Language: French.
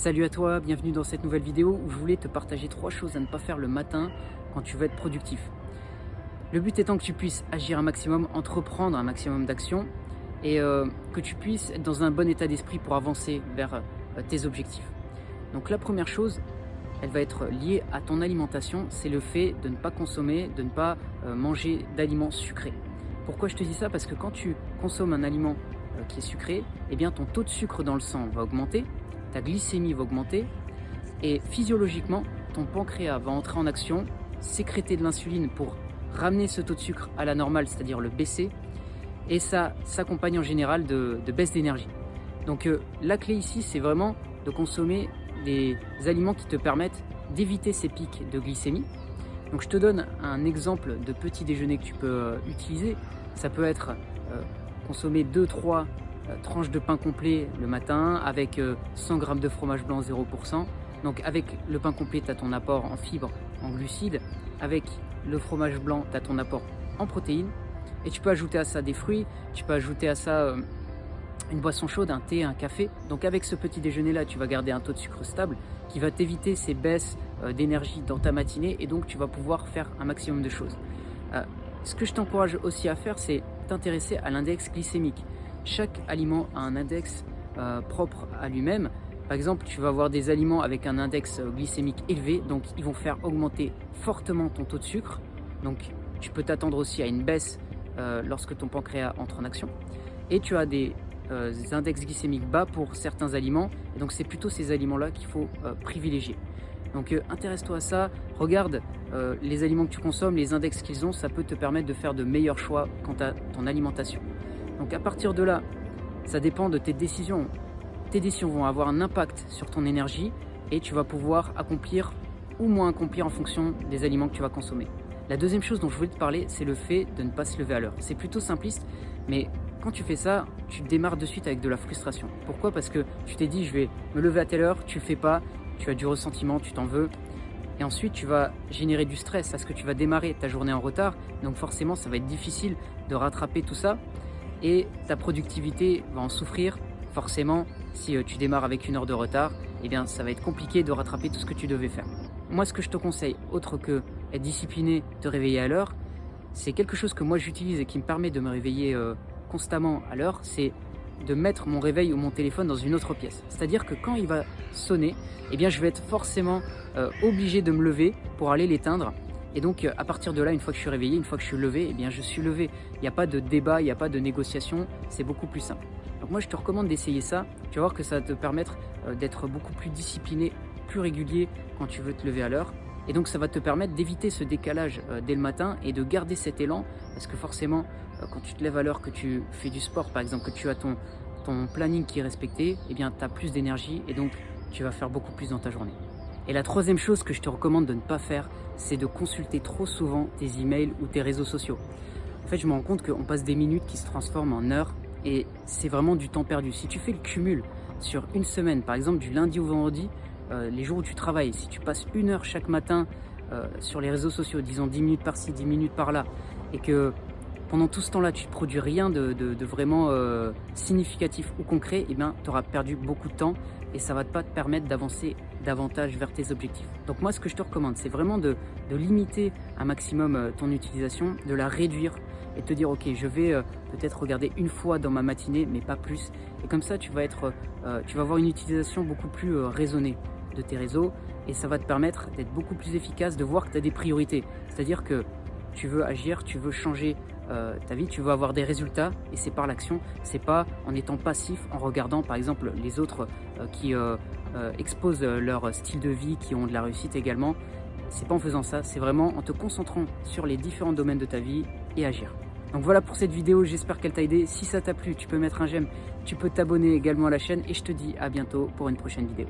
Salut à toi, bienvenue dans cette nouvelle vidéo où je voulais te partager 3 choses à ne pas faire le matin quand tu veux être productif. Le but étant que tu puisses agir un maximum, entreprendre un maximum d'actions et que tu puisses être dans un bon état d'esprit pour avancer vers tes objectifs. Donc la première chose, elle va être liée à ton alimentation, c'est le fait de ne pas consommer, de ne pas manger d'aliments sucrés. Pourquoi je te dis ça? Parce que quand tu consommes un aliment qui est sucré, eh bien ton taux de sucre dans le sang va augmenter, ta glycémie va augmenter et physiologiquement, ton pancréas va entrer en action, sécréter de l'insuline pour ramener ce taux de sucre à la normale, c'est-à-dire le baisser, et ça s'accompagne en général de baisse d'énergie. Donc la clé ici, c'est vraiment de consommer des aliments qui te permettent d'éviter ces pics de glycémie. Donc je te donne un exemple de petit déjeuner que tu peux utiliser. Ça peut être consommer 2-3 tranches de pain complet le matin avec 100 g de fromage blanc 0%. Donc avec le pain complet, tu as ton apport en fibres, en glucides. Avec le fromage blanc, tu as ton apport en protéines. Et tu peux ajouter à ça des fruits, tu peux ajouter à ça une boisson chaude, un thé, un café. Donc avec ce petit déjeuner là, tu vas garder un taux de sucre stable qui va t'éviter ces baisses d'énergie dans ta matinée et donc tu vas pouvoir faire un maximum de choses. Ce que je t'encourage aussi à faire, c'est t'intéresser à l'index glycémique. Chaque aliment a un index propre à lui-même. Par exemple, tu vas avoir des aliments avec un index glycémique élevé, donc ils vont faire augmenter fortement ton taux de sucre. Donc tu peux t'attendre aussi à une baisse lorsque ton pancréas entre en action. Et tu as des index glycémiques bas pour certains aliments, et donc c'est plutôt ces aliments-là qu'il faut privilégier. Donc intéresse-toi à ça, regarde les aliments que tu consommes, les index qu'ils ont, ça peut te permettre de faire de meilleurs choix quant à ton alimentation. Donc à partir de là, ça dépend de tes décisions. Tes décisions vont avoir un impact sur ton énergie et tu vas pouvoir accomplir ou moins accomplir en fonction des aliments que tu vas consommer. La deuxième chose dont je voulais te parler, c'est le fait de ne pas se lever à l'heure. C'est plutôt simpliste, mais quand tu fais ça, tu démarres de suite avec de la frustration. Pourquoi? Parce que tu t'es dit, je vais me lever à telle heure, tu le fais pas, tu as du ressentiment, tu t'en veux. Et ensuite, tu vas générer du stress parce que tu vas démarrer ta journée en retard. Donc forcément, ça va être difficile de rattraper tout ça. Et ta productivité va en souffrir. Forcément, si tu démarres avec 1 heure de retard, eh bien, ça va être compliqué de rattraper tout ce que tu devais faire. Moi, ce que je te conseille, autre que être discipliné, te réveiller à l'heure, c'est quelque chose que moi j'utilise et qui me permet de me réveiller constamment à l'heure, c'est de mettre mon réveil ou mon téléphone dans une autre pièce. C'est-à-dire que quand il va sonner, eh bien, je vais être forcément obligé de me lever pour aller l'éteindre. Et donc, à partir de là, une fois que je suis réveillé, une fois que je suis levé, eh bien, je suis levé. Il n'y a pas de débat, il n'y a pas de négociation, c'est beaucoup plus simple. Donc moi, je te recommande d'essayer ça. Tu vas voir que ça va te permettre d'être beaucoup plus discipliné, plus régulier quand tu veux te lever à l'heure. Et donc, ça va te permettre d'éviter ce décalage dès le matin et de garder cet élan. Parce que forcément, quand tu te lèves à l'heure, que tu fais du sport, par exemple, que tu as ton planning qui est respecté, eh bien, tu as plus d'énergie et donc tu vas faire beaucoup plus dans ta journée. Et la troisième chose que je te recommande de ne pas faire, c'est de consulter trop souvent tes emails ou tes réseaux sociaux. En fait, je me rends compte qu'on passe des minutes qui se transforment en heures et c'est vraiment du temps perdu. Si tu fais le cumul sur une semaine, par exemple du lundi au vendredi, les jours où tu travailles, si tu passes 1 heure chaque matin sur les réseaux sociaux, disons 10 minutes par-ci, 10 minutes par-là, et que pendant tout ce temps-là, tu ne produis rien de vraiment significatif ou concret, eh bien, tu auras perdu beaucoup de temps et ça ne va pas te permettre d'avancer davantage vers tes objectifs. Donc moi, ce que je te recommande, c'est vraiment de limiter un maximum ton utilisation, de la réduire et te dire, ok, je vais peut-être regarder une fois dans ma matinée, mais pas plus. Et comme ça, tu vas avoir une utilisation beaucoup plus raisonnée de tes réseaux et ça va te permettre d'être beaucoup plus efficace, de voir que tu as des priorités. C'est-à-dire que tu veux agir, tu veux changer ta vie, tu veux avoir des résultats et c'est par l'action, c'est pas en étant passif, en regardant par exemple les autres qui exposent leur style de vie, qui ont de la réussite également. C'est pas en faisant ça, c'est vraiment en te concentrant sur les différents domaines de ta vie et agir. Donc voilà pour cette vidéo, j'espère qu'elle t'a aidé. Si ça t'a plu, tu peux mettre un j'aime, tu peux t'abonner également à la chaîne et je te dis à bientôt pour une prochaine vidéo.